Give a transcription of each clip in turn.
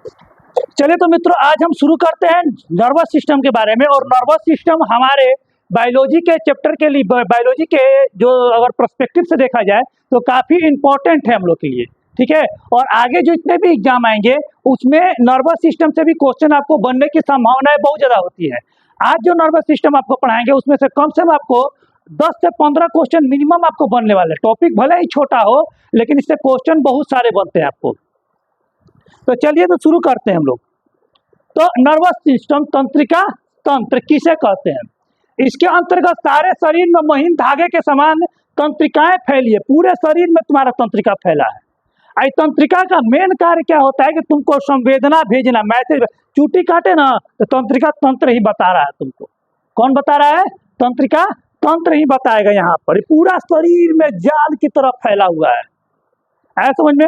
चलिए तो मित्रों, आज हम शुरू करते हैं नर्वस सिस्टम के बारे में। और नर्वस सिस्टम हमारे बायोलॉजी के चैप्टर के लिए, बायोलॉजी के जो अगर पर्सपेक्टिव से देखा जाए तो काफ़ी इम्पोर्टेंट है हम लोग के लिए। ठीक है, और आगे जो इतने भी एग्जाम आएंगे उसमें नर्वस सिस्टम से भी क्वेश्चन आपको बनने की संभावनाएं बहुत ज़्यादा होती है। आज जो नर्वस सिस्टम आपको पढ़ाएंगे उसमें से कम आपको 10 से 15 क्वेश्चन मिनिमम आपको बनने वाले। टॉपिक भले ही छोटा हो लेकिन इससे क्वेश्चन बहुत सारे बनते हैं आपको। तो चलिए तो शुरू करते हैं हम लोग। तो नर्वस सिस्टम, तंत्रिका तंत्र किसे कहते हैं? इसके अंतर्गत सारे शरीर में महीन धागे के समान तंत्रिकाएं फैली है। पूरे शरीर में तुम्हारा तंत्रिका फैला है। आई तंत्रिका का मेन कार्य क्या होता है कि तुमको संवेदना भेजना, मैसेज। चूटी काटे ना तो तंत्रिका तंत्र ही बता रहा है तुमको। कौन बता रहा है? तंत्रिका तंत्र ही बताएगा। यहाँ पर पूरा शरीर में जाल की तरह फैला हुआ है। ऐसा समझ में?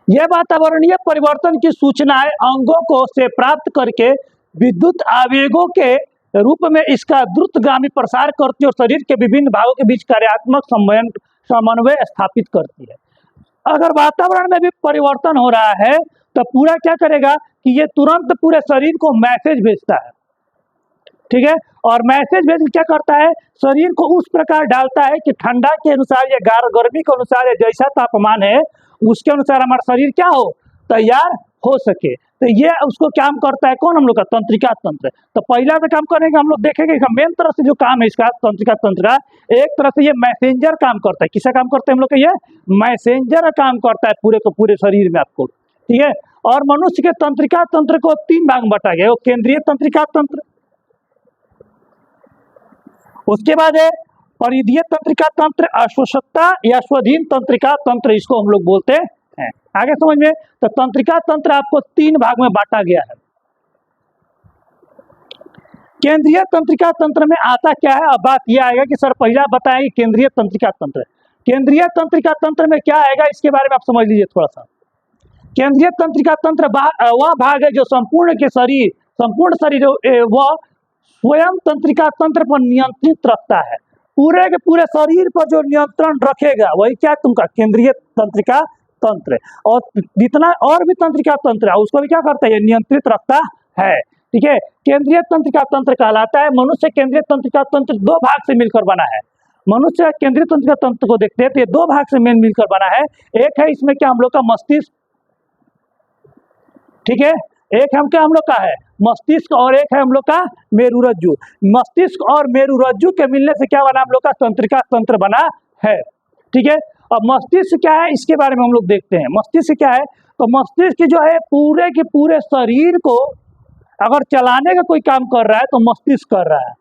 यह वातावरणीय परिवर्तन की सूचनाएं अंगों को से प्राप्त करके विद्युत आवेगों के रूप में इसका द्रुतगामी प्रसार करती है और शरीर के विभिन्न भागों के बीच कार्यात्मक समन्वय स्थापित करती है। अगर वातावरण में भी परिवर्तन हो रहा है तो पूरा क्या करेगा कि ये तुरंत पूरे शरीर को मैसेज भेजता है। ठीक है, और मैसेज भेज क्या करता है? शरीर को उस प्रकार डालता है कि ठंडा के अनुसार या गर्मी के अनुसार या जैसा तापमान है उसके अनुसार हमारा शरीर क्या हो, तैयार हो सके। तो ये उसको काम करता है कौन? हम लोग का तंत्रिका तंत्र। तो पहला से काम करेंगे हम लोग, देखेंगे कि मेन तरह से जो काम है इसका तंत्रिका तंत्र का, एक तरह से ये मैसेंजर काम करता है। किसका काम करता है हम लोग का? ये मैसेंजर काम करता है पूरे को पूरे शरीर में आपको। ठीक है, और मनुष्य के तंत्रिका तंत्र को 3 भाग में बांटा गया। वो केंद्रीय तंत्रिका तंत्र, उसके बाद है परिधीय तंत्रिका तंत्र, अश्वशक्ता या स्वाधीन तंत्रिका तंत्र इसको हम लोग बोलते हैं। आगे समझ में? तो तंत्रिका तंत्र आपको 3 भाग में बांटा गया है। केंद्रीय तंत्रिका तंत्र में आता क्या है? अब बात यह आएगा कि सर पहला बताएं केंद्रीय तंत्रिका तंत्र। केंद्रीय तंत्रिका तंत्र में क्या आएगा इसके बारे में आप समझ लीजिए थोड़ा सा। केंद्रीय तंत्रिका तंत्र वह भाग है जो संपूर्ण शरीर वह स्वयं तंत्रिका तंत्र पर नियंत्रित रखता है। पूरे के पूरे शरीर पर जो नियंत्रण रखेगा वही क्या तुमका केंद्रीय तंत्रिका तंत्र। और जितना और भी तंत्रिका तंत्र है उसको भी क्या करता है? नियंत्रित रखता है। ठीक है, केंद्रीय तंत्रिका तंत्र कहलाता है। मनुष्य केंद्रीय तंत्रिका तंत्र 2 भाग से मिलकर बना है। मनुष्य केंद्रीय तंत्रिका तंत्र को देखते हैं तो ये 2 भाग से मिलकर बना है। एक है इसमें क्या हम लोग का मस्तिष्क, ठीक है, एक हम क्या हम लोग का है मस्तिष्क, और एक है हम लोग का मेरुरज्जु। मस्तिष्क और मेरुरज्जु के मिलने से क्या बना? हम लोग का तंत्रिका तंत्र बना है। ठीक है, अब मस्तिष्क क्या है इसके बारे में हम लोग देखते हैं। मस्तिष्क क्या है? तो मस्तिष्क जो है पूरे के पूरे शरीर को अगर चलाने का कोई काम कर रहा है तो मस्तिष्क कर रहा है।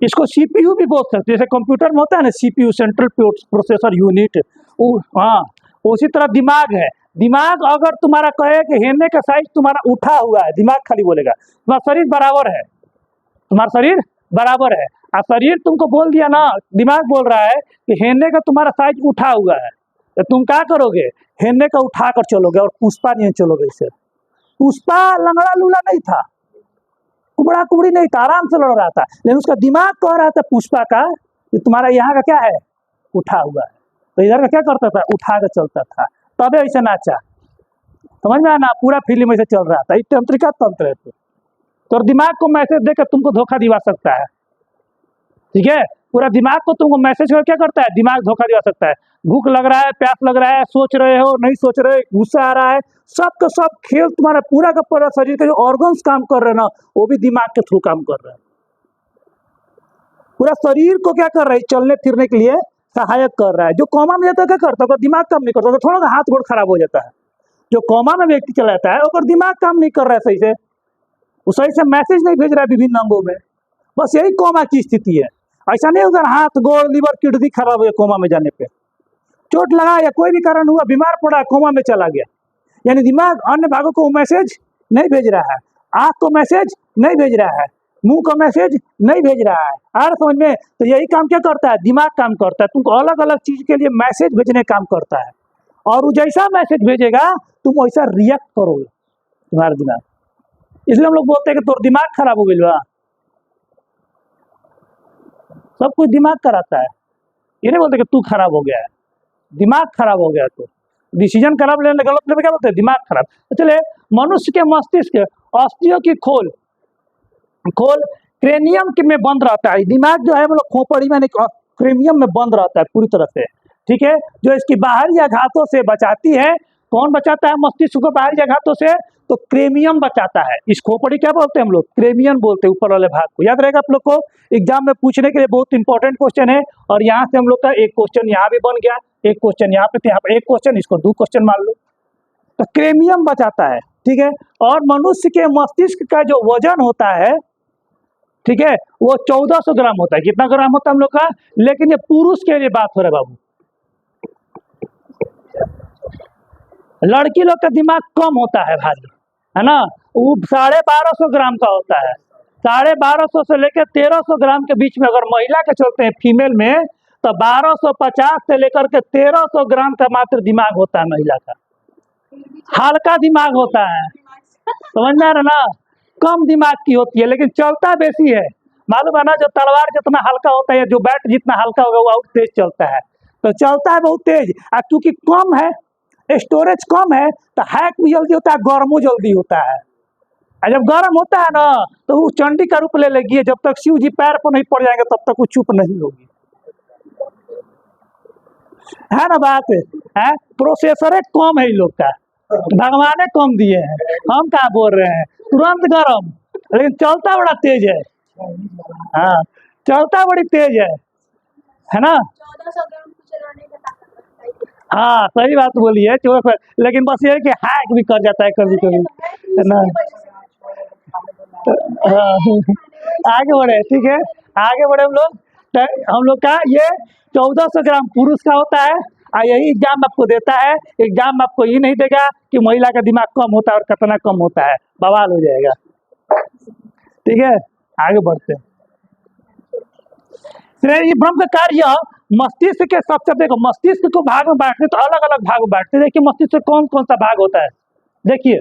इसको सीपीयू भी बोल सकते हैं। जैसे कंप्यूटर में होता है ना सीपीयू, सेंट्रल प्रोसेसर यूनिट। हाँ, उसी तरह दिमाग है। दिमाग अगर तुम्हारा कहे कि हेलने का साइज तुम्हारा उठा हुआ है, दिमाग खाली बोलेगा तुम्हारा शरीर बराबर है, तुम्हारा शरीर बराबर है। और शरीर तुमको बोल दिया ना, दिमाग बोल रहा है कि हेलने का तुम्हारा साइज उठा हुआ है, तो तुम क्या करोगे? हेलने का उठा कर चलोगे और पुष्पा नहीं चलोगे। इससे पुष्पा लंगड़ा लूला नहीं था, कुबड़ा कुबड़ी नहीं था, आराम से लड़ रहा था। लेकिन उसका दिमाग कह रहा था पुष्पा का कि तुम्हारा यहाँ का क्या है? उठा हुआ है। तो इधर का क्या करता था? उठा कर चलता था, तबे ऐसे नाचा। समझ में आना? पूरा फिल्म ऐसे चल रहा था। ये तंत्रिका तंत्र है। तो दिमाग को मैसेज देकर तुमको धोखा दिवा सकता है। ठीक है, पूरा दिमाग को तुमको मैसेज क्या करता है? दिमाग धोखा दिवा सकता है। भूख लग रहा है, प्यास लग रहा है, सोच रहे हो नहीं सोच रहे, गुस्सा आ रहा है, सब का सब खेल तुम्हारा पूरा का पूरा शरीर के जो ऑर्गन्स काम कर रहे हैं ना वो भी दिमाग के थ्रू काम कर रहे हैं। पूरा शरीर को क्या कर रहा है? चलने फिरने के लिए सहायक कर रहा है। जो कोमा में जाता है क्या करता है? दिमाग काम नहीं करता, तो थोड़ा हाथ गोड़ खराब हो जाता है। जो कोमा में व्यक्ति चला जाता है और दिमाग काम नहीं कर रहा है सही से, वो सही से मैसेज नहीं भेज रहा है विभिन्न अंगों में। बस यही कोमा की स्थिति है। ऐसा नहीं होगा हाथ गोड़ लिवर किडनी खराब हो गया कोमा में जाने पे, चोट लगा या कोई भी कारण हुआ, बीमार पड़ा, कोमा में चला गया, यानी दिमाग अन्य भागों को मैसेज नहीं भेज रहा है, आंख को मैसेज नहीं भेज रहा है, मुंह का मैसेज नहीं भेज रहा है। और समझ में? तो यही काम क्या करता है? दिमाग काम करता है। तुमको अलग अलग चीज के लिए मैसेज भेजने काम करता है, और वो जैसा मैसेज भेजेगा तुम वैसा रिएक्ट करोगे तुम्हारा दिमाग। इसलिए हम लोग बोलते हैं कि तोर दिमाग खराब हो गया। सब कुछ दिमाग कराता है, ये नहीं बोलते कि तू खराब हो गया है, दिमाग खराब हो गया। तो डिसीजन खराब लेने गलत लेने क्या बोलते हैं, दिमाग खराब। तो चलिए, मनुष्य के मस्तिष्क अस्थियों की खोल खोल क्रेनियम के में बंद रहता है। दिमाग जो है मतलब खोपड़ी में क्रेनियम में बंद रहता है पूरी तरह से, ठीक है, जो इसकी बाहरी आघातों से बचाती है। कौन बचाता है मस्तिष्क को बाहरी आघातों से? तो क्रेमियम बचाता है। इस खोपड़ी क्या बोलते हैं हम लोग? क्रेमियम बोलते हैं, ऊपर वाले भाग को। याद रहेगा आप लोग को, एग्जाम में पूछने के लिए बहुत इंपॉर्टेंट क्वेश्चन है। और यहाँ से हम लोग का एक क्वेश्चन यहाँ भी बन गया, एक क्वेश्चन यहाँ पे, यहाँ पे एक क्वेश्चन, इसको 2 क्वेश्चन मान लो। तो क्रेमियम बचाता है, ठीक है। और मनुष्य के मस्तिष्क का जो वजन होता है, ठीक है, वो 1400 ग्राम होता है। कितना ग्राम होता है हम लोग का? लेकिन ये पुरुष के लिए बात हो रहा है बाबू। लड़की लोग का दिमाग कम होता है भारी, है ना, वो 1250 ग्राम का होता है। 1250 से लेकर 1300 ग्राम के बीच में अगर महिला के चलते हैं फीमेल में, तो 1250 से लेकर के 1300 ग्राम का मात्र दिमाग होता है महिला का। हल्का दिमाग होता है, समझ में आ रहा ना, कम दिमाग की होती है, लेकिन चलता बेसी है। मालूम है ना, जो तलवार जितना हल्का होता है, जो बैट जितना हल्का होगा वो और तेज चलता है। तो चलता है बहुत तेज, और क्योंकि कम है, स्टोरेज कम है, तो हैक भी जल्दी होता है, गर्मो जल्दी होता है। और जब गर्म होता है ना, तो वो चंडी का रूप ले लेगी। जब तक शिव जी पैर पर नहीं पड़ जाएंगे तब तक वो चुप नहीं होगी, है ना बात है। प्रोसेसर कम है इन लोग का, भगवान ने कम दिए हैं, हम क्या बोल रहे हैं, तुरंत गर्म, लेकिन चलता बड़ा तेज है। हाँ, चलता बड़ी तेज है ना। 1400 ग्राम को चलाने का ताकत रखता है। हाँ, सही बात बोली है, लेकिन बस ये है कि हैक भी कर जाता है कभी कभी, है ना। आगे बढ़े, ठीक है, आगे बढ़े हम लोग। हम लोग का ये 1400 ग्राम पुरुष का होता है। और यही एग्जाम आपको देता है। एग्जाम में आपको ये नहीं देगा कि महिला का दिमाग कम होता है और कितना कम होता है, बवाल हो जाएगा, ठीक है। आगे बढ़ते हैं। ये ब्रह्म का कार्य मस्तिष्क के सबसे, देखो मस्तिष्क को भाग में बांटते तो अलग अलग भाग में बांटते। देखिए मस्तिष्क कौन कौन सा भाग होता है, देखिए।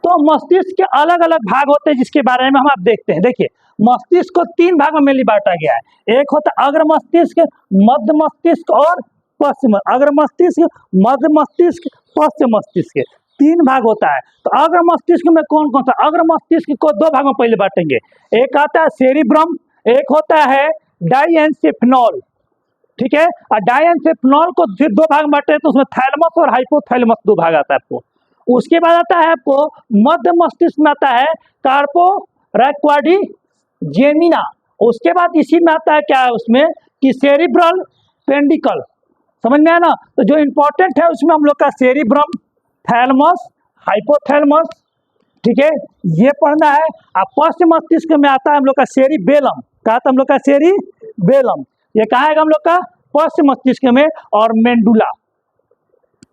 तो मस्तिष्क के अलग अलग भाग होते हैं, जिसके बारे में हम आप देखते हैं। देखिए मस्तिष्क को 3 भाग में मेनली बांटा गया है। एक होता है अग्र मस्तिष्क, मध्य मस्तिष्क और पश्चिम। अग्र मस्तिष्क, मध्य मस्तिष्क, पश्चिम मस्तिष्क, 3 भाग होता है। तो अग्र मस्तिष्क में कौन कौन सा? अग्र मस्तिष्क को 2 भागों में पहले बांटेंगे। एक आता है सेरिब्रम, एक होता है डाइएन्सेफेनॉल, ठीक है। और डाइएन्सेफेनॉल को फिर 2 भाग में बांटे, तो उसमें थैलेमस और हाइपोथैलेमस 2 भाग आता है आपको। उसके बाद आता है आपको मध्य मस्तिष्क में आता है कार्पोरैक्वाडिजेमिना। उसके बाद इसी में आता है क्या है उसमें कि सेरिब्रल पेंडिकल, समझ में आया ना। तो जो इंपॉर्टेंट है उसमें हम लोग का सेरिब्रम, थैलेमस, हाइपोथैलेमस, ठीक है, ये पढ़ना है। अब पश्चिम मस्तिष्क में आता है हम लोग का सेरिबेलम। कहा था हम लोग का सेरिबेलम, ये कहा है हम लोग का पश्चिम मस्तिष्क में। और मेंडुला,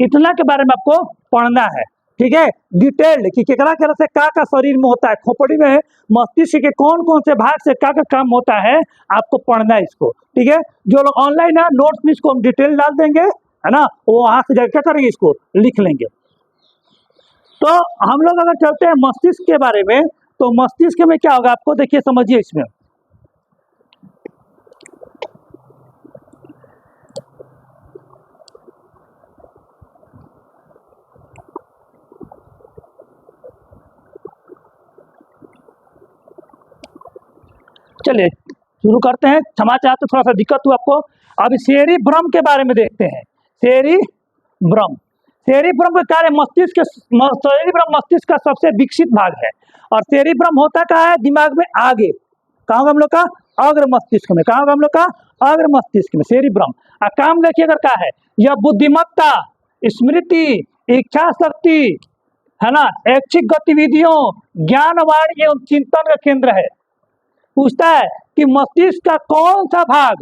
इतना के बारे में आपको पढ़ना है, ठीक है, डिटेल्ड कि केकरा केकरा से का शरीर में होता है, खोपड़ी में मस्तिष्क के कौन कौन से भाग से का काम होता है, आपको पढ़ना है इसको, ठीक है। जो लोग ऑनलाइन है नोट्स में इसको हम डिटेल डाल देंगे, है ना, वो वहां से जाकर क्या करेंगे, इसको लिख लेंगे। तो हम लोग अगर चलते हैं मस्तिष्क के बारे में, तो मस्तिष्क में क्या होगा आपको देखिए, समझिए इसमें। चलिए शुरू करते हैं। क्षमा चाहते थोड़ा सा दिक्कत हुआ आपको। अब सेरिब्रम के बारे में देखते हैं। सेरिब्रम, सेरिब्रम का कार्य मस्तिष्क, सेरिब्रम मस्तिष्क का सबसे विकसित भाग है। और सेरिब्रम होता क्या है दिमाग में आगे, कहाँ होगा हम लोग का? अग्र मस्तिष्क में। कहाँ होगा हम लोग का? अग्र मस्तिष्क में सेरिब्रम। काम देखिए अगर क्या है, यह बुद्धिमत्ता, स्मृति, इच्छा शक्ति, है ना, ऐच्छिक गतिविधियों, ज्ञान, वाणी एवं चिंतन का केंद्र है। पूछता है कि मस्तिष्क का कौन सा भाग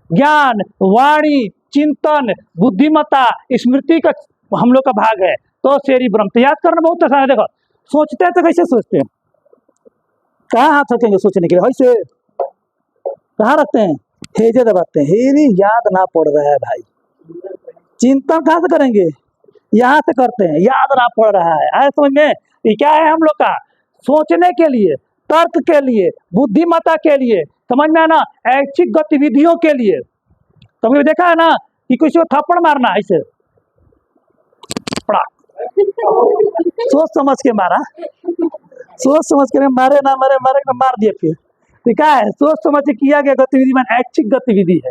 ज्ञान, वाणी, चिंतन, बुद्धिमत्ता, स्मृति का हम लोग का भाग है, तो सेरिब्रम। तो याद करना बहुत आसान है। देखो सोचते हैं तो कैसे सोचते हैं, कहाँ हाथ रखेंगे सोचने के लिए, ऐसे कहाँ रखते हैं, हेजे दबाते हैं, हेरी याद ना पड़ रहा है भाई। चिंतन कहाँ से करेंगे, यहाँ से करते हैं, याद ना पड़ रहा है। आए समझ में? ये क्या है हम लोग का? सोचने के लिए, तर्क के लिए, बुद्धिमत्ता के लिए, समझ में ना, ऐच्छिक गतिविधियों के लिए, तो कभी देखा है ना कि किसी को थप्पड़ मारना ऐसे पड़ा, सोच समझ के मारा, सोच समझ के मारे ना मारे, मारे ना मार दिए फिर। तो क्या है, सोच समझ के किया गया गतिविधि मान ऐच्छिक गतिविधि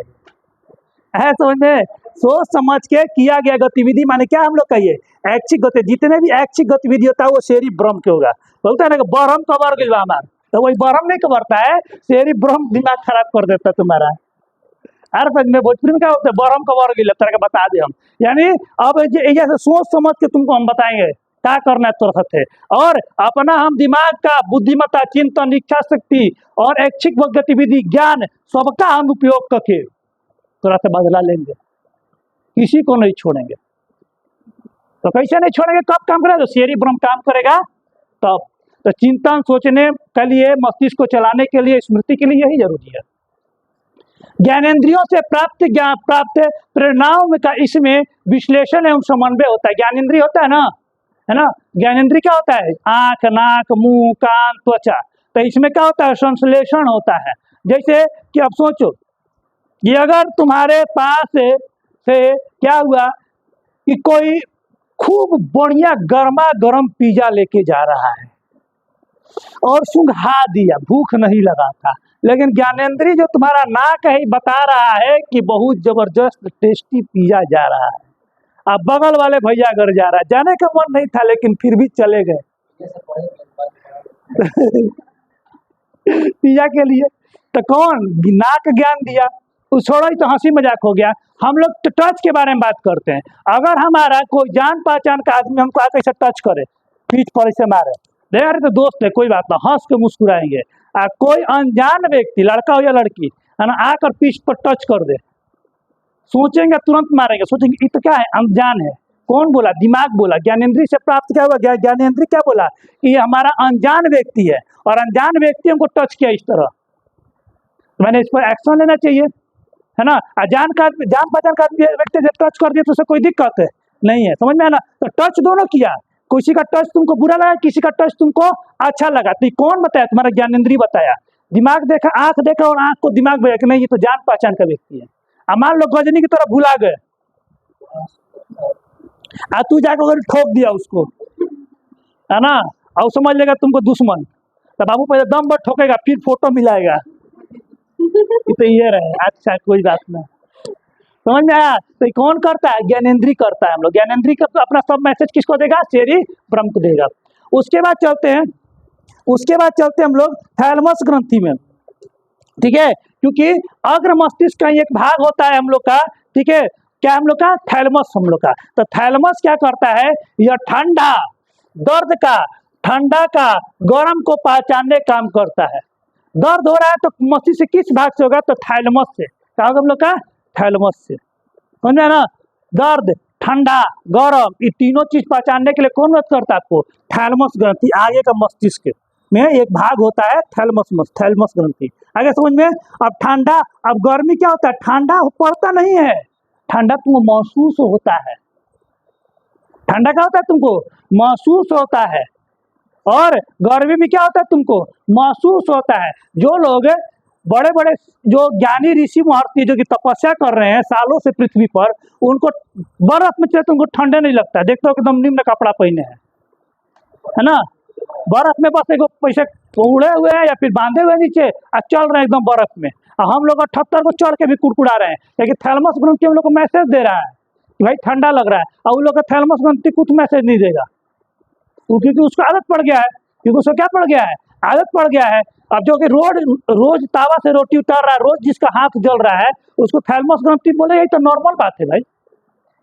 है समझ में। सोच समझ के किया गया गतिविधि माने क्या हम लोग कहिए ऐच्छिक गतिविधि। जितने भी ऐच्छिक गतिविधि होता है वो शेरी ब्रह्म के होगा। बोलता है ना कि ब्रह्म कबर गया हमार, तो वही ब्रह्म नहीं कबरता है, शेरी ब्रह्म दिमाग खराब कर देता तुम्हारा। हर समझ में भोजपुरी में क्या होता है, ब्रह्म कबर गया तरह का बता दे हम। यानी अब जैसे सोच समझ के तुमको हम बताएंगे क्या करना है तुरंत है, और अपना हम दिमाग का बुद्धिमत्ता, चिंतन, इच्छा शक्ति और ऐच्छिक गतिविधि, ज्ञान सबका हम उपयोग करके तुरंत से बदला लेंगे, किसी को नहीं छोड़ेंगे। तो कैसे नहीं छोड़ेंगे, कब काम करेगा, तो शेरी ब्रह्म काम करेगा तब। तो चिंतन सोचने के लिए, मस्तिष्क को चलाने के लिए, स्मृति के लिए यही जरूरी है। ज्ञानेंद्रियों से प्राप्त ज्ञान, प्राप्त प्रेरणाओं में का इसमें विश्लेषण एवं समन्वय होता है। ज्ञानेंद्रिय होता है ना, ज्ञानेंद्रिय क्या होता है, आंख, नाक, मुंह, कान, त्वचा। तो इसमें क्या होता है, संश्लेषण होता है। जैसे कि अब सोचो कि अगर तुम्हारे पास से क्या हुआ कि कोई खूब बढ़िया गर्मा गर्म पिज्जा लेके जा रहा है और सुंघा दिया, भूख नहीं लगा था, लेकिन ज्ञानेंद्रिय जो तुम्हारा नाक है बता रहा है कि बहुत जबरदस्त टेस्टी पिज्जा जा रहा है। अब बगल वाले भैया घर जा रहा है, जाने का मन नहीं था लेकिन फिर भी चले गए पिज्जा के लिए। तो कौन, नाक ज्ञान दिया, उस छोड़ो ही तो हंसी मजाक हो गया। हम लोग तो टच के बारे में बात करते हैं। अगर हमारा कोई जान पहचान का आदमी हमको आके ऐसे टच करे, पीठ पर ऐसे मारे, अरे तो दोस्त है कोई बात ना, हंस के मुस्कुराएंगे। कोई अनजान व्यक्ति, लड़का हो या लड़की, है ना, आकर पीठ पर टच कर दे, सोचेंगे तुरंत मारेंगे, सोचेंगे ये तो क्या है, अनजान है। कौन बोला, दिमाग बोला। ज्ञानेंद्रिय से प्राप्त क्या हुआ, ज्ञानेंद्रिय क्या बोला कि ये हमारा अनजान व्यक्ति है, और अनजान व्यक्ति हमको टच किया इस तरह, मैंने इस पर एक्शन लेना चाहिए, है ना। जान पहचान का व्यक्ति जब टच कर दिया तो उसे कोई दिक्कत है नहीं है, समझ में आना। तो टच दोनों किया, किसी का टच तुमको बुरा लगा, किसी का टच तुमको अच्छा लगा, तो कौन बताया, तुम्हारा ज्ञानेंद्रिय बताया। दिमाग देखा, आंख देखा और आंख को दिमाग बताया कि नहीं ये तो जान पहचान का व्यक्ति है। अब मान लो गजनी की तरह भुला गए, तू जाकर ठोक दिया उसको, है ना, और समझ लेगा तुमको दुश्मन, तो बाबू पहले दम पर ठोकेगा फिर फोटो मिलाएगा, तो ये रहे। अच्छा कोई बात नहीं, समझ में आया। तो कौन करता है, ज्ञानेंद्रिय करता है। हम लोग ज्ञानेंद्रिय का अपना सब मैसेज किसको देगा, शेरी ब्रह्म को देगा। उसके बाद चलते हैं हम लोग थैलेमस ग्रंथि में, ठीक है, क्योंकि अग्र मस्तिष्क का एक भाग होता है हम लोग का, ठीक है, क्या हम लोग का, थैलेमस हम लोग का। तो थैलेमस क्या करता है, यह ठंडा, दर्द का, ठंडा का, गर्म को पहचानने काम करता है। दर्द हो रहा है तो मस्तिष्क से किस भाग से होगा, तो थैलेमस से। क्या होगा हम लोग का, थैलेमस से, समझे ना। दर्द, ठंडा, गरम, ये तीनों चीज पहचानने के लिए कौन मदद करता है आपको, थैलेमस ग्रंथि। आगे का मस्तिष्क में एक भाग होता है थैलेमस ग्रंथि, आगे समझ में। अब ठंडा, अब गर्मी क्या होता है, ठंडा पड़ता नहीं है, ठंडा तुमको महसूस होता है। ठंडा क्या होता है, तुमको महसूस होता है, और गर्मी में क्या होता है, तुमको महसूस होता है। जो लोग बड़े बड़े जो ज्ञानी ऋषि महर्षि जो कि तपस्या कर रहे हैं सालों से पृथ्वी पर, उनको बर्फ में चले तुमको ठंडा नहीं लगता है, देखते हो एकदम निम्न कपड़ा पहने हैं, है ना। बर्फ में बस एक पैसे उड़े हुए हैं या फिर बांधे हुए नीचे, और चल रहे हैं एकदम बर्फ में। और हम लोग 78 को चढ़ के भी कुड़कुड़ा रहे हैं, लेकिन थैलेमस ग्रंथि हम लोग को मैसेज दे रहा है कि भाई ठंडा लग रहा है, और उन लोग का थैलेमस ग्रंथि कुछ मैसेज नहीं देगा, क्योंकि उसको आदत पड़ गया है, क्योंकि उसको क्या पड़ गया है, आदत पड़ गया है। अब जो कि रोज तावा से रोटी उतार रहा है, रोज जिसका हाथ जल रहा है, उसको थैलेमस ग्रंथि बोले, ये तो नॉर्मल बात है भाई,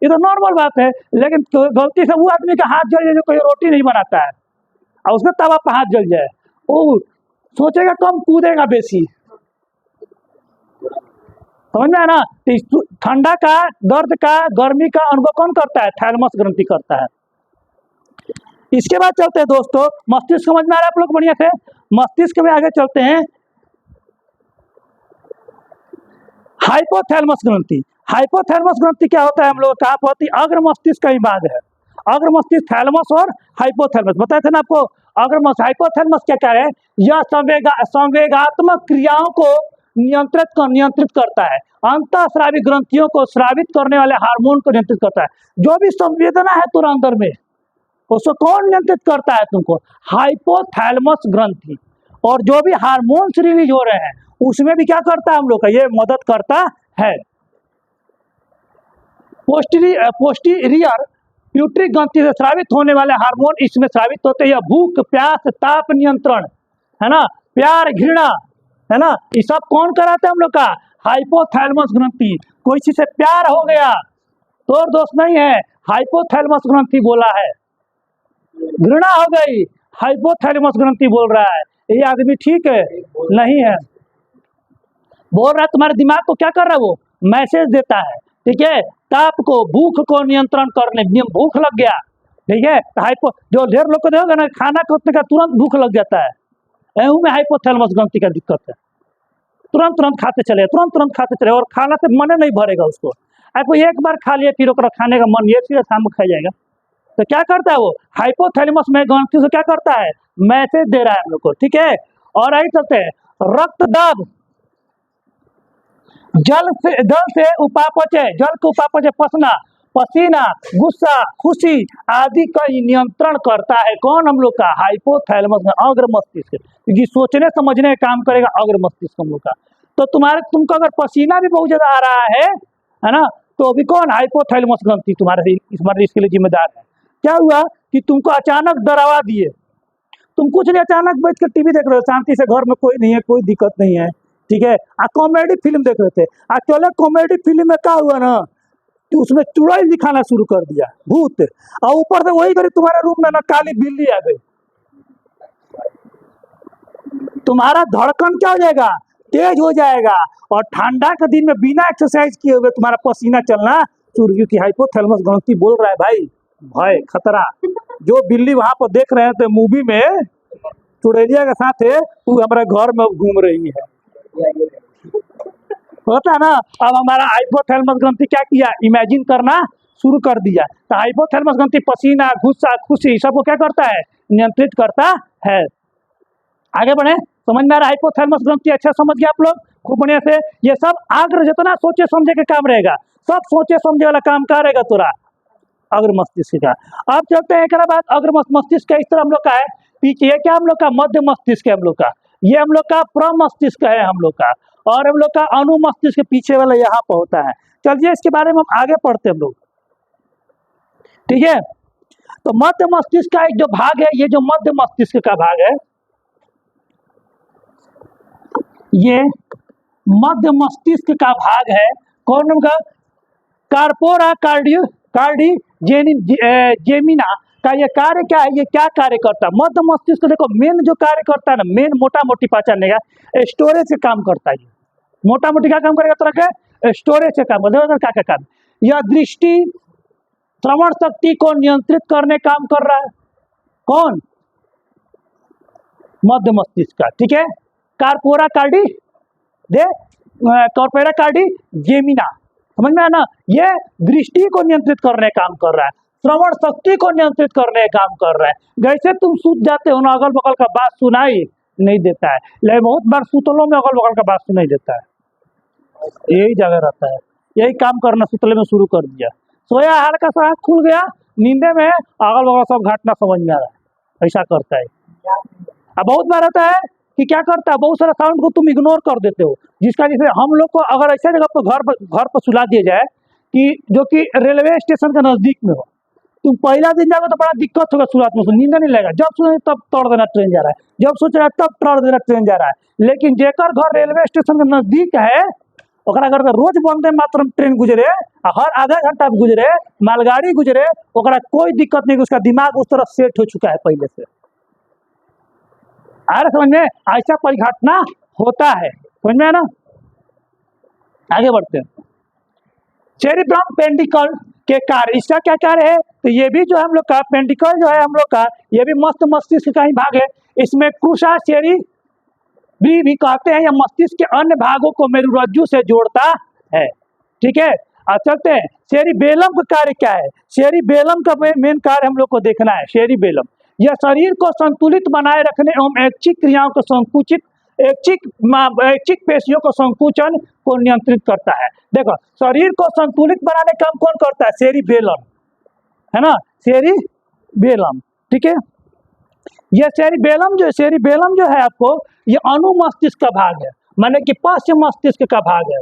ये तो नॉर्मल बात है। लेकिन गलती से वो आदमी का हाथ जल जाए जो कोई रोटी नहीं बनाता है, और उसका तवा पर हाथ जल जाए, वो सोचेगा कम, कूदेगा बेसी, समझ में है ना। ठंडा का, दर्द का, गर्मी का अनुभव कौन करता है, थैलेमस ग्रंथि करता है। इसके बाद चलते हैं दोस्तों, मस्तिष्क समझ में आ रहा है आप लोग बढ़िया से। मस्तिष्क में आगे चलते हैं, हाइपोथैलेमस ग्रंथि। हाइपोथैलेमस ग्रंथि क्या होता है, हम लोग कहा होती है, अग्र मस्तिष्क का ही भाग है। अग्र मस्तिष्क, थैलेमस और हाइपोथैलेमस बताए थे ना आपको। अग्र हाइपोथैलेमस क्या है, यह संवेगात्मक क्रियाओं को नियंत्रित करता है। अंतःस्रावी ग्रंथियों को स्रावित करने वाले हार्मोन को नियंत्रित करता है। जो भी संवेदना है तुम्हारे अंदर में उसको कौन नियंत्रित करता है तुमको? हाइपोथैलेमस ग्रंथि। और जो भी हार्मोन्स रिलीज हो रहे हैं उसमें भी क्या करता है हम लोग का, ये मदद करता है। पोस्टीरियर प्यूटरिक ग्रंथि से स्रावित होने वाले हार्मोन इसमें स्रावित होते हैं। भूख, प्यास, ताप नियंत्रण, है ना, प्यार, घृणा, है ना, ये सब कौन कराता है हम लोग का? हाइपोथैलेमस ग्रंथि। कोई चीज से प्यार हो गया तो और दोस्त नहीं है, हाइपोथैलेमस ग्रंथि बोला है। घृणा हो गई, हाइपोथैलेमस ग्रंथि बोल रहा है। ये आदमी ठीक है नहीं है, बोल रहा है तुम्हारे दिमाग को क्या कर रहा है, वो मैसेज देता है। ठीक है, ताप को, भूख को नियंत्रण करने, भूख लग गया, ठीक है, हाइपो जो ढेर लोग को देखोगे ना, खाना खाने का तुरंत भूख लग जाता है, एहू में हाइपोथैलेमस ग्रंथि का दिक्कत है। तुरंत खाते चले, तुरंत खाते चले, और खाना से मन नहीं भरेगा उसको। आपको एक बार खा लिया फिर ओकरा खाने का मन, ये चीज शाम में खा जाएगा। तो क्या करता है वो हाइपोथैलेमस में ग्रंथि से क्या करता है, मैसेज दे रहा है हम लोग को। ठीक है, और आई चलते हैं, रक्तदाब, जल से उपापचय, जल के उपापचय, पसना, पसीना, गुस्सा, खुशी आदि का नियंत्रण करता है। कौन? हम लोग का हाइपोथैलेमस में अग्र मस्तिष्क, क्योंकि सोचने समझने का काम करेगा अग्र मस्तिष्क हम लोग का। तो तुमको अगर पसीना भी बहुत ज्यादा आ रहा है ना, तो अभी कौन? हाइपोथैलेमस ग्रंथि तुम्हारे इसके लिए जिम्मेदार है। क्या हुआ कि तुमको अचानक डरावा दिए, तुम कुछ नहीं, अचानक बैठ कर टीवी देख रहे हो, शांति से, घर में कोई नहीं है, कोई दिक्कत नहीं है, ठीक है, कॉमेडी फिल्म देख रहे थे, चलो कॉमेडी फिल्म में क्या हुआ ना, तो उसमें चुड़ैल दिखाना शुरू कर दिया, भूत, और ऊपर से वही करी तुम्हारे रूम में ना काली बिल्ली आ गई, तुम्हारा धड़कन क्या हो जाएगा, तेज हो जाएगा। और ठंडा के दिन में बिना एक्सरसाइज किए हुए तुम्हारा पसीना चलना शुरू, क्योंकि हाइपोथैलेमस ग्रंथि बोल रहा है भाई भय, खतरा। जो बिल्ली वहां पर देख रहे हैं तो मूवी में चुड़ैलिया के साथ है, वो हमारे घर में घूम रही है, होता है ना। अब हमारा हाइपोथैलेमस ग्रंथि क्या किया, इमेजिन करना शुरू कर दिया। तो हाइपोथैलेमस ग्रंथि पसीना, गुस्सा, खुशी सबको क्या करता है, नियंत्रित करता है। आगे बढ़े, समझ में आ रहा है हाइपोथैलेमस ग्रंथि? अच्छा समझ गया आप लोग खूब बढ़िया से। ये सब आग्र जितना सोचे समझे के काम रहेगा, सब सोचे समझे वाला काम क्या रहेगा तोरा, अग्र मस्तिष्क का। अब चलते हैं एक बाद अग्र मस्तिष्क का, इस तरह हम लोग का है। पीछे ये क्या हम लोग का, मध्य मस्तिष्क है हम लोग का, ये हम लोग का प्रमस्तिष्क है हम लोग का, और हम लोग का अनुमस्तिष्क पीछे वाला यहाँ पर होता है। चलिए इसके बारे में हम आगे पढ़ते हैं हम लोग, ठीक है। तो मध्य मस्तिष्क का एक जो भाग है, ये जो मध्य मस्तिष्क का भाग है, ये मध्य मस्तिष्क का भाग है। कौन का? कार्पोरा जेमिना का ये कार्य क्या है, ये क्या कार्य करता है? मध्य मस्तिष्क देखो मेन जो कार्य करता है ना, मेन मोटा मोटी पहचानने का, स्टोरेज से काम करता है। मोटा मोटी क्या काम करेगा तरह के, स्टोरेज से काम करता है। क्या क्या काम? यह दृष्टि, श्रवण शक्ति को नियंत्रित करने काम कर रहा है। कौन? मध्य मस्तिष्क का, ठीक है। कार्पोरा कार्डी जेमिना, समझ में आया ना, ये दृष्टि को नियंत्रित करने काम कर रहा है, श्रवण शक्ति को नियंत्रित करने काम कर रहा है। जैसे तुम सूत जाते हो ना, अगल बगल का बात सुनाई नहीं देता है, लेकिन बहुत बार सुतलों में अगल बगल का बात सुनाई देता है, यही जगह रहता है, यही काम करना सुतले में शुरू कर दिया। सोया हल्का सा आँख खुल गया, नींदे में अगल बगल सब घटना समझ में आ रहा है, ऐसा करता है। अब बहुत बार रहता है कि क्या करता है, बहुत सारा साउंड को तुम इग्नोर कर देते हो, जिसका जैसे हम लोग को अगर ऐसा जगह पर घर पर सुला दिया जाए कि जो कि रेलवे स्टेशन के नजदीक में हो, तुम पहला दिन जाओगे तो बड़ा दिक्कत होगा, शुरुआत में नींद नहीं लगेगा, जब सोचे तब तोड़ देना ट्रेन जा रहा है, जब सोच रहा है तब तोड़ देना ट्रेन जा रहा है। लेकिन जेकर घर रेलवे स्टेशन के नजदीक है, ओकरा घर रोज वंदे मातरम ट्रेन गुजरे, हर आधा घंटा गुजरे, मालगाड़ी गुजरे, ओकरा कोई दिक्कत नहीं, उसका दिमाग उस तरह सेट हो चुका है पहले से। आ रहा समझ में? ऐसा परिघटना होता है, समझ में है ना। आगे बढ़ते हैं। सेरिब्रम पेंडिकल के कार्य, इसका क्या कार्य है? तो ये भी जो है हम लोग का पेंडिकल जो है हम लोग का, ये भी मस्त मस्तिष्क का ही भाग है। इसमें क्रूसा सेरी भी कहते हैं, या मस्तिष्क के अन्य भागों को मेरुरज्जु से जोड़ता है, ठीक है। अब चलते हैं, सेरिबेलम का कार्य क्या है? सेरिबेलम का मेन कार्य हम लोग को देखना है। सेरिबेलम यह शरीर को संतुलित बनाए रखने एवं ऐच्छिक क्रियाओं को संकुचित ऐच्छिक पेशियों को संकुचन को नियंत्रित करता है। देखो, शरीर को संतुलित बनाने का काम कौन करता है? सेरिबेलम, है ना, सेरिबेलम, ठीक है। ये सेरिबेलम जो है आपको, ये अनुमस्तिष्क का भाग है, माने कि पश्च मस्तिष्क का भाग है,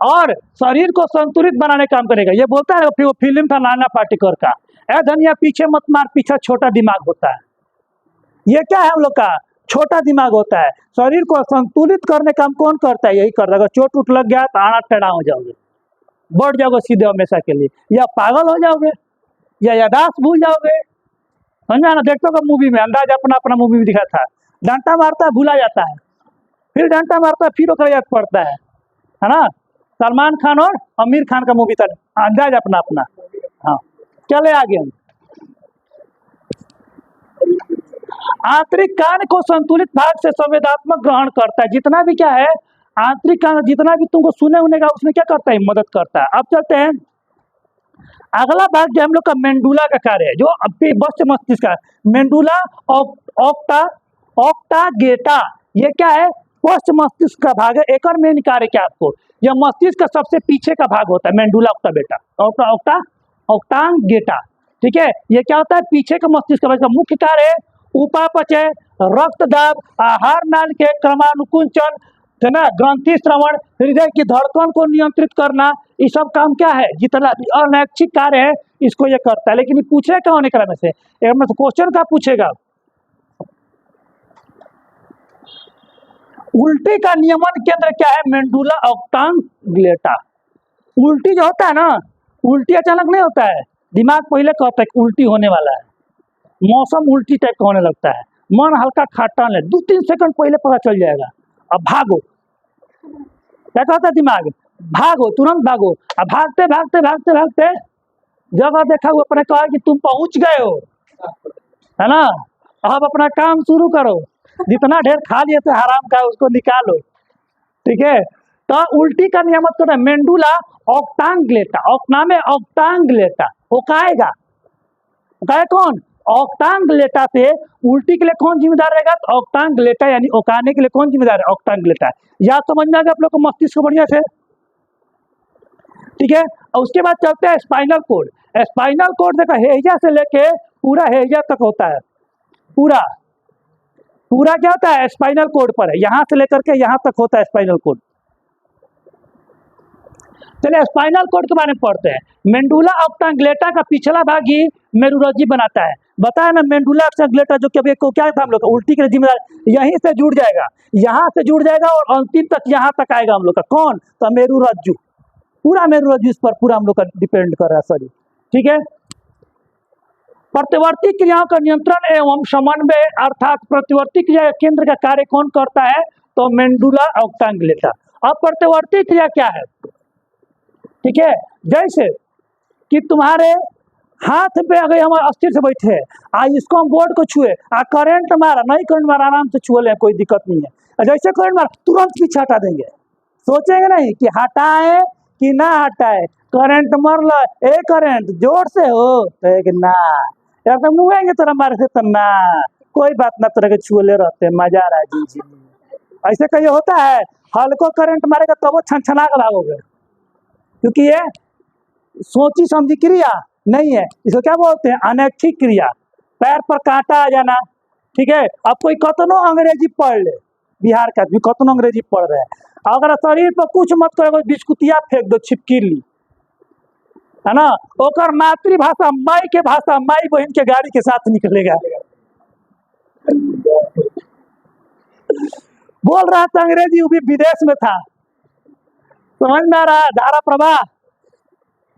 और शरीर को संतुलित बनाने का काम करेगा। ये बोलता है, फिर वो फिल्म था नाना पाटेकर का, ए धनिया पीछे मत मार, पीछे छोटा दिमाग होता है। ये क्या है हम लोग का? छोटा दिमाग होता है। शरीर को संतुलित करने का काम कौन करता है? यही करता है। अगर चोट उठ लग गया तो आना टेढ़ा हो जाओगे, बढ़ जाओगे सीधे हमेशा के लिए, या पागल हो जाओगे, या यादाश्त भूल जाओगे। समझ आना? देखते हो मूवी में, अंदाज अपना अपना मूवी में दिखा था, डंटा मारता है भूला जाता है, फिर डंटा मारता है फिर ओकर याद पड़ता है ना। सलमान खान और आमिर खान का मूवी था, अंदाज अपना अपना। हाँ, चले आगे। आंतरिक कान को संतुलित भाग से संवेदनात्मक ग्रहण करता है। जितना भी क्या है, आंतरिक कान जितना भी तुमको सुने होने का, उसमें क्या करता है? मदद करता है। अब चलते हैं अगला भाग, जो हम लोग का मेंडुला का कार्य है, जो बस्ट मस्तिष्क का मेंडुला ऑक्टागेटा, ये क्या है? पोस्ट मस्तिष्क का भाग है। एक और मेन कार्य क्या आपको, यह मस्तिष्क का सबसे पीछे का भाग होता है, मेंडुला ऑक्टागेटा, ठीक है। ये क्या होता है? पीछे का मस्तिष्क का भाग का मुख्य कार्य है उपापचय, रक्त दाब, आहार नाल के क्रमानुकुंचन, है ना, ग्रंथि श्रवण, हृदय की धड़कन को नियंत्रित करना, ये सब काम क्या है? जितना भी अनैच्छिक कार्य है इसको ये करता है। लेकिन ये पूछे क्या होने क्रम से, क्वेश्चन का पूछेगा, उल्टी का नियमन केंद्र क्या है? मेंडुला ऑक्टागेटा। उल्टी जो होता है ना, उल्टी अचानक नहीं होता है, दिमाग पहले कहता है उल्टी होने वाला है, मौसम उल्टी टाइप का होने लगता है, मन हल्का खट्टा ले, 2-3 सेकंड पहले पता चल जाएगा। अब भागो, क्या कहता है दिमाग? भागो, तुरंत भागो। अब भागते भागते भागते भागते जब देखा वो अपने कहा कि तुम पहुंच गए हो, है ना, अब अपना काम शुरू करो, जितना ढेर खा लिए थे हराम का उसको निकालो, ठीक है। तो उल्टी का नियमित करना मेंडुला ऑक्टागेटा, ऑक्टागेटा ओकाएगा, ओकाए कौन? ऑक्टागेटा से उल्टी के लिए कौन जिम्मेदार रहेगा? तो ऑक्टागेटा, यानी ओकाने के लिए कौन जिम्मेदार है? ऑक्टागेटा। या समझ में आ गया आप लोग को मस्तिष्क को बढ़िया से, ठीक है। और उसके बाद चलते हैं स्पाइनल कोड। स्पाइनल कोड देखो, हेजा से लेके पूरा हेजा तक होता है, पूरा क्या होता है? स्पाइनल कोड पर है, यहाँ से लेकर के यहाँ तक होता है स्पाइनल कोड। चलिए स्पाइनल कोड के बारे में पढ़ते हैं। मेंडुला ऑक्टागेटा का पिछला भाग ही मेरुरज्जु बनाता है। बताया ना, मेंडुला ऑक्टागेटा जो कि को क्या था हम लोग का, उल्टी के लिए जिम्मेदार, यहीं से जुड़ जाएगा, यहाँ से जुड़ जाएगा और अंतिम तक यहाँ तक आएगा हम लोग का। कौन? तो मेरुरज्जु, पूरा मेरुरज्जु इस पर पूरा हम लोग का डिपेंड कर रहा है, सॉरी, ठीक है। प्रतिवर्ती क्रियाओं का नियंत्रण एवं समन्वय, अर्थात प्रतिवर्ती क्रिया केंद्र का कार्य कौन करता है? तो मेंडुला ऑक्टागेटा। अब प्रतिवर्ती क्रिया क्या है? ठीक है, जैसे कि तुम्हारे हाथ पे अगर हम अस्थिर से बैठे हैं, इसको हम बोर्ड को छुए, करंट मारा, नहीं करंट मारा, आराम से छुए ले, कोई दिक्कत नहीं है। जैसे करंट मारा तुरंत पीछे हटा देंगे, सोचेंगे नहीं कि हटाए कि ना हटाए, करंट मर लो, ए करंट जोर से हो तो ना, यार तो मुँहेंगे तोरा मारे से, तो ना कोई बात ना, तरह के छुए रहते हैं, मजा आ रहा है जी। ऐसे कहीं होता है, हल्को करंट मारेगा तब वो छनछना कर भागोगे, क्योंकि ये सोची समझी क्रिया नहीं है, इसको क्या बोलते हैं? अनैच्छिक क्रिया। पैर पर कांटा आ जाना, ठीक है। अब कोई कतनो अंग्रेजी पढ़ ले, बिहार का भी कतनो अंग्रेजी पढ़ रहे हैं, अगर शरीर पर कुछ मत करो, बिस्कुटिया फेंक दो, छिपकिली, है ना, ओकर मातृभाषा माई के भाषा, माई बहन के गाड़ी के साथ निकलेगा। बोल रहा था अंग्रेजी, वो भी विदेश में था, समझ में आ रहा है? धारा प्रवाह,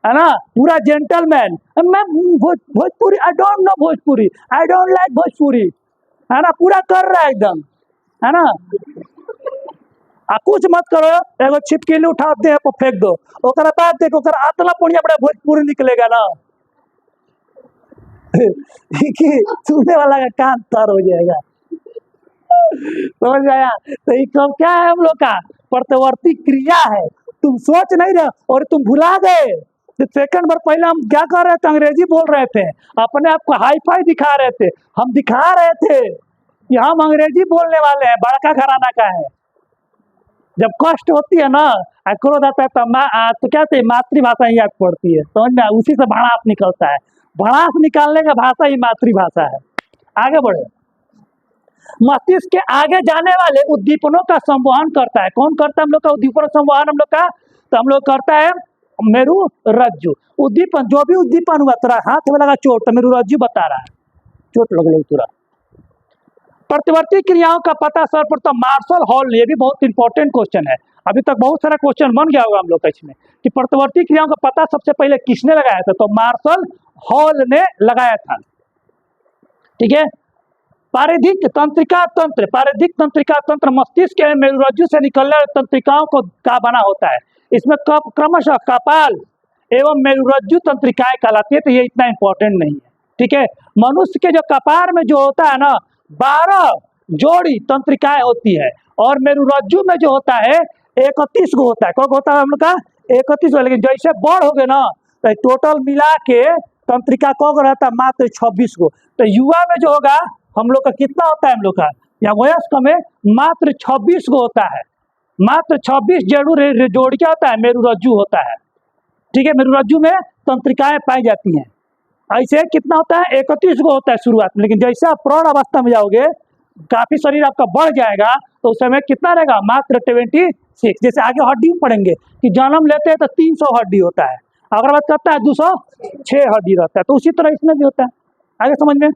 है ना, पूरा जेंटलमैन। मैं Bhojpuri, I don't know Bhojpuri, I don't like Bhojpuri, है ना, पूरा कर रहा है एकदम, है ना। कुछ मत करो, एगो छिपकली उठाते हैं फेंक दो, ओकरा बाद देखो आतना पुण्य बड़ा भोजपुरी निकलेगा ना कि सुनने वाला का कान तर हो जाएगा, समझ आया? तो ये क्या है हम लोग का? प्रतिवर्ती क्रिया है। तुम सोच नहीं रहे और तुम भुला गए। सेकंड बार पहले हम क्या कर रहे थे? अंग्रेजी बोल रहे थे, अपने आप को हाई फाई दिखा रहे थे, हम दिखा रहे थे कि हम अंग्रेजी बोलने वाले हैं, बड़का घराना का है। जब कष्ट होती है ना, क्रोध आता है, तो क्या कहते हैं, मातृभाषा ही याद पड़ती है, समझ में, उसी से भड़ास निकलता है। भड़ास निकालने का भाषा ही मातृभाषा है। आगे बढ़े। मस्तिष्क के आगे जाने वाले उद्दीपनों का संवहन करता है। कौन करता है हम लोग का उद्दीपन संवहन हम लोग का? तो हम लोग करता है मेरु रज्जु। उद्दीपन, जो भी उद्दीपन हुआ, तेरा हाथ में लगा चोट तो मेरु रज्जु बता रहा है, चोट लग गई तुरा। प्रतिवर्ती क्रियाओं का पता सर्वप्रथम मार्शल हॉल ने, ये भी बहुत इंपॉर्टेंट क्वेश्चन है, अभी तक बहुत सारा क्वेश्चन बन गया होगा हम लोग का इसमें, कि प्रतिवर्ती क्रियाओं का पता सबसे पहले किसने लगाया था? तो मार्शल हॉल ने लगाया था। ठीक है। पारिधिक तंत्रिका तंत्र, पारिधिक तंत्रिका तंत्र मस्तिष्क के मेरुरज्जु से निकलने वाली तंत्रिकाओं को का बना होता है। इसमें क्रमशः कपाल एवं मेरुरज्जु तंत्रिकाएं कहलाती है, तो ये इतना इंपॉर्टेंट नहीं है। ठीक है। मनुष्य के जो कपार में जो होता है ना, 12 जोड़ी तंत्रिकाएं होती है, और मेरुरज्जु में जो होता है 31 को होता है। कौन होता है हम लोग का? 31 को। लेकिन जैसे बड़ हो गए ना, तो टोटल मिला के तंत्रिका कौन रहता है? मात्र 26 को। तो युवा में जो होगा हम लोग का कितना होता है हम लोग का, या वयस्क में मात्र 26 को होता है। मात्र 26 जोड़ क्या होता है? मेरुरज्जु होता है। ठीक है। मेरुरज्जु में तंत्रिकाएं पाई जाती हैं। ऐसे कितना होता है? 31 को होता है शुरुआत में, लेकिन जैसे आप प्रौढ़ अवस्था में जाओगे, काफी शरीर आपका बढ़ जाएगा, तो उस समय कितना रहेगा? मात्र 26। जैसे आगे हड्डी में पढ़ेंगे कि जन्म लेते हैं तो 300 हड्डी होता है, अगर बात करता है 206 हड्डी रहता है, तो उसी तरह इसमें भी होता है। आगे समझ में।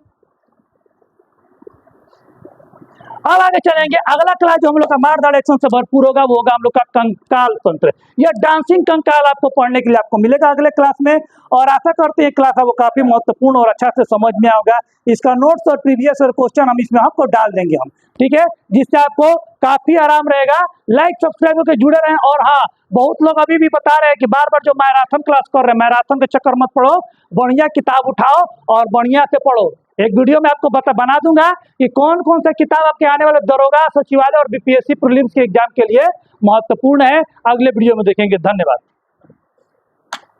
अब आगे चलेंगे। अगला क्लास जो हम लोग का मार डायरेक्शन से भरपूर होगा, वो होगा हम लोग का कंकाल तंत्र। यह डांसिंग कंकाल आपको पढ़ने के लिए आपको मिलेगा अगले क्लास में, और आशा करते हैं क्लास वो काफी महत्वपूर्ण और अच्छा से समझ में आएगा। इसका नोट्स और प्रीवियस और क्वेश्चन हम इसमें आपको डाल देंगे हम, ठीक है, जिससे आपको काफी आराम रहेगा। लाइक सब्सक्राइब होकर जुड़े रहें। और हाँ, बहुत लोग अभी भी बता रहे हैं कि बार बार जो मैराथन क्लास कर रहे हैं, मैराथन के चक्कर मत पड़ो, बढ़िया किताब उठाओ और बढ़िया से पढ़ो। एक वीडियो में आपको बना दूंगा कि कौन कौन सा किताब आपके आने वाले दरोगा, सचिवालय और बीपीएससी प्रीलिम्स के एग्जाम के लिए महत्वपूर्ण है। अगले वीडियो में देखेंगे। धन्यवाद।